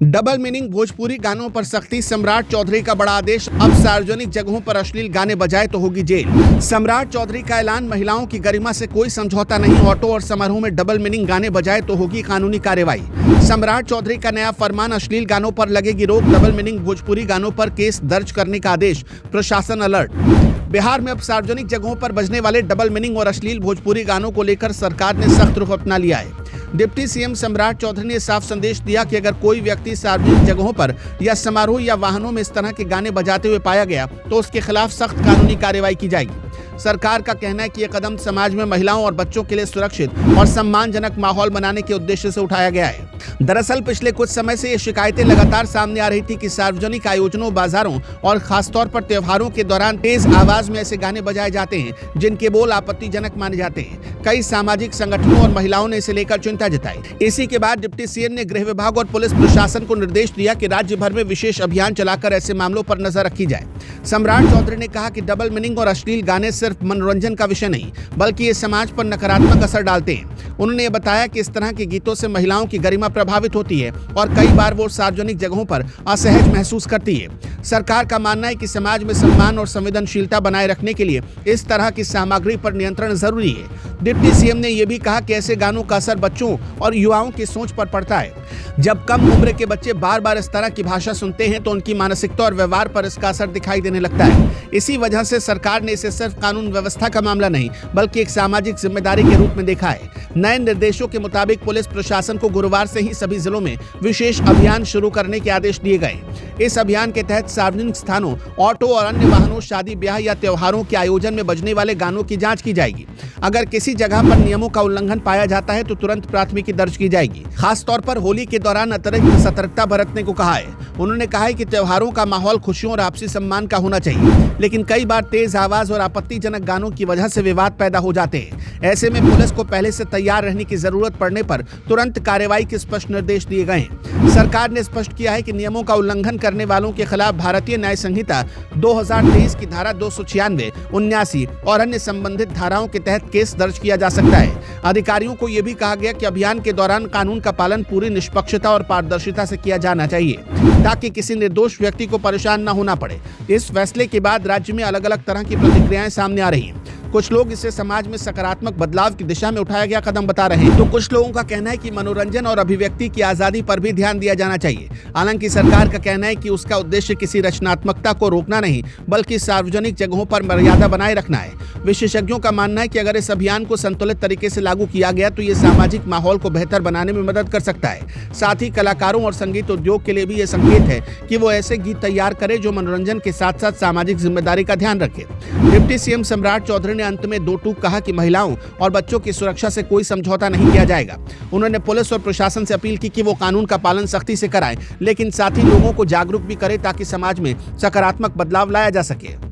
Double meaning Bhojpuri गानों पर सख्ती। सम्राट चौधरी का बड़ा आदेश, अब सार्वजनिक जगहों पर अश्लील गाने बजाए तो होगी जेल। सम्राट चौधरी का ऐलान, महिलाओं की गरिमा से कोई समझौता नहीं। ऑटो और समारोह में डबल मीनिंग गाने बजाए तो होगी कानूनी कार्रवाई। सम्राट चौधरी का नया फरमान, अश्लील गानों पर लगेगी रोक। डबल मीनिंग भोजपुरी गानों पर केस दर्ज करने का आदेश, प्रशासन अलर्ट। बिहार में अब सार्वजनिक जगहों पर बजने वाले डबल मीनिंग और अश्लील भोजपुरी गानों को लेकर सरकार ने सख्त रुख अपना लिया है। डिप्टी सीएम सम्राट चौधरी ने साफ संदेश दिया कि अगर कोई व्यक्ति सार्वजनिक जगहों पर या समारोह या वाहनों में इस तरह के गाने बजाते हुए पाया गया तो उसके खिलाफ सख्त कानूनी कार्रवाई की जाएगी। सरकार का कहना है कि यह कदम समाज में महिलाओं और बच्चों के लिए सुरक्षित और सम्मानजनक माहौल बनाने के उद्देश्य से उठाया गया है। दरअसल पिछले कुछ समय से ये शिकायतें लगातार सामने आ रही थी कि सार्वजनिक आयोजनों, बाजारों और खासतौर पर त्योहारों के दौरान तेज आवाज में ऐसे गाने बजाए जाते हैं जिनके बोल आपत्तिजनक माने जाते हैं। कई सामाजिक संगठनों और महिलाओं ने इसे लेकर चिंता जताई। इसी के बाद डिप्टी सीएम ने गृह विभाग और पुलिस प्रशासन को निर्देश दिया कि राज्य भर में विशेष अभियान चलाकर ऐसे मामलों पर नजर रखी जाए। सम्राट चौधरी ने कहा कि डबल मीनिंग और अश्लील गाने सिर्फ मनोरंजन का विषय नहीं, बल्कि ये समाज पर नकारात्मक असर डालते हैं। उन्होंने ये बताया कि इस तरह के गीतों से महिलाओं की गरिमा प्रभावित होती है और कई बार वो सार्वजनिक जगहों पर असहज महसूस करती है। सरकार का मानना है कि समाज में सम्मान और संवेदनशीलता बनाए रखने के लिए इस तरह की सामग्री पर नियंत्रण जरूरी है। डिप्टी सीएम ने यह भी कहा कि ऐसे गानों का असर बच्चों और युवाओं की सोच पर पड़ता है। जब कम उम्र के बच्चे बार बार इस तरह की भाषा सुनते हैं तो उनकी मानसिकता और व्यवहार पर इसका असर दिखाई देने लगता है। इसी वजह से सरकार ने इसे सिर्फ कानून व्यवस्था का मामला नहीं, बल्कि एक सामाजिक जिम्मेदारी के रूप में देखा है। नए निर्देशों के मुताबिक पुलिस प्रशासन को गुरुवार से ही सभी जिलों में विशेष अभियान शुरू करने के आदेश दिए गए। इस अभियान के तहत सार्वजनिक स्थानों, ऑटो और अन्य वाहनों, शादी ब्याह या त्योहारों के आयोजन में बजने वाले गानों की जांच की जाएगी। अगर किसी जगह पर नियमों का उल्लंघन पाया जाता है तो तुरंत प्राथमिकी दर्ज की जाएगी। खासतौर पर होली के दौरान अतिरिक्त सतर्कता बरतने को कहा है। उन्होंने कहा है कि त्योहारों का माहौल खुशियों और आपसी सम्मान का होना चाहिए, लेकिन कई बार तेज आवाज और आपत्तिजनक गानों की वजह से विवाद पैदा हो जाते हैं। ऐसे में पुलिस को पहले से तैयार रहने की जरूरत पड़ने पर तुरंत कार्रवाई के स्पष्ट निर्देश दिए गए हैं। सरकार ने स्पष्ट किया है कि नियमों का उल्लंघन करने वालों के खिलाफ भारतीय न्याय संहिता 2023 की धारा 296, 79 और अन्य संबंधित धाराओं के तहत केस दर्ज किया जा सकता है। अधिकारियों को यह भी कहा गया कि अभियान के दौरान कानून का पालन पूरी निष्पक्षता और पारदर्शिता से किया जाना चाहिए, ताकि किसी निर्दोष व्यक्ति को परेशान न होना पड़े। इस फैसले के बाद राज्य में अलग अलग तरह की प्रतिक्रियाएं सामने आ रही हैं। कुछ लोग इसे समाज में सकारात्मक बदलाव की दिशा में उठाया गया कदम बता रहे हैं, तो कुछ लोगों का कहना है कि मनोरंजन और अभिव्यक्ति की आजादी पर भी ध्यान दिया जाना चाहिए। हालांकि सरकार का कहना है कि उसका उद्देश्य किसी रचनात्मकता को रोकना नहीं, बल्कि सार्वजनिक जगहों पर मर्यादा बनाए रखना है। विशेषज्ञों का मानना है कि अगर इस अभियान को संतुलित तरीके से लागू किया गया तो ये सामाजिक माहौल को बेहतर बनाने में मदद कर सकता है। साथ ही कलाकारों और संगीत उद्योग के लिए भी ये संकेत है कि वो ऐसे गीत तैयार करे जो मनोरंजन के साथ साथ सामाजिक जिम्मेदारी का ध्यान रखे। डिप्टी सीएम सम्राट चौधरी ने अंत में दो टूक कहा कि महिलाओं और बच्चों की सुरक्षा से कोई समझौता नहीं किया जाएगा। उन्होंने पुलिस और प्रशासन से अपील की कि वो कानून का पालन सख्ती से कराएं, लेकिन साथ ही लोगों को जागरूक भी करें ताकि समाज में सकारात्मक बदलाव लाया जा सके।